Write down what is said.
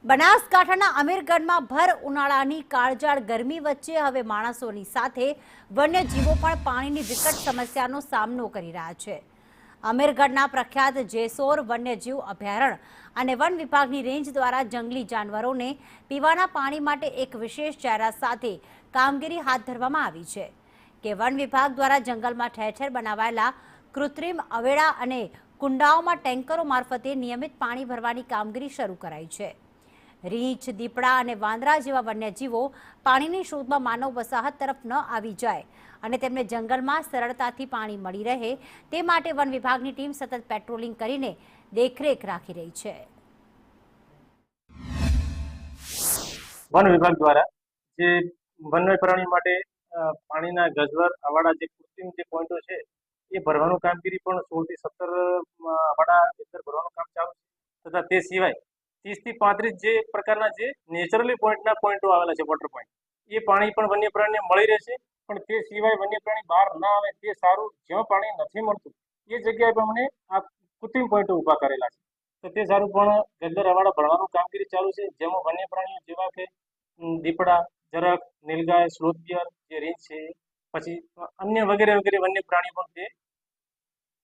બનાસકાંઠાના અમીરગઢમાં ભર ઉનાળાની કાળઝાળ ગરમી વચ્ચે હવે માણસોની સાથે વન્યજીવો પણ પાણીની વિકટ સમસ્યાનો સામનો કરી રહ્યા છે। અમીરગઢના પ્રખ્યાત જેસોર વન્યજીવ અભયારણ્ય અને વન વિભાગની રેન્જ દ્વારા જંગલી જાનવરોને પીવાના પાણી માટે એક વિશેષ જાહેરાત સાથે કામગીરી હાથ ધરવામાં આવી છે કે વન વિભાગ દ્વારા જંગલમાં ઠેર ઠેર બનાવાયેલા કૃત્રિમ અવેડા અને કુંડાઓમાં ટેન્કરો મારફતે નિયમિત પાણી ભરવાની કામગીરી શરૂ કરાઈ છે। રીંછ, દીપડા અને વાંદરા જેવા વન્યજીવો પાણીની શોધમાં માનવ વસાહત તરફ ન આવી જાય અને તેમને જંગલમાં સરળતાથી પાણી મળી રહે તે માટે વન વિભાગની ટીમ સતત પેટ્રોલિંગ કરીને દેખરેખ રાખી રહી છે। વન વિભાગ દ્વારા જે વન્ય પ્રાણી માટે પાણીના ગજવર અવાડા જે કૃત્રિમ જે પોઈન્ટો છે એ ભરવાનું કામગીરી પણ 16 થી 17 અવાડા અંદર ભરવાનું કામ ચાલુ છે તથા તે સિવાય 30 થી 35 જે પ્રકારના જે નેચરલી પોઈન્ટો આવેલા છે વોટર પોઈન્ટ એ પાણી પણ વન્ય પ્રાણીને મળી રહેશે। પણ તે સિવાય વન્ય પ્રાણી બહાર ના આવે તે સારું, જ્યાં પાણી નથી મળતું એ જગ્યાએ પણ અમને આ કૃત્રિમ પોઈન્ટો ઊભા કરેલા છે તો તે સારું પણ ગજર અવાડા ભરવાનું કામગીરી ચાલુ છે જેમાં વન્ય પ્રાણીઓ જેવા કે દીપડા, જરાક, નીલગાય, સ્લોથ બિયર જે રીંછ છે, પછી અન્ય વગેરે વગેરે વન્ય પ્રાણીઓ પણ તે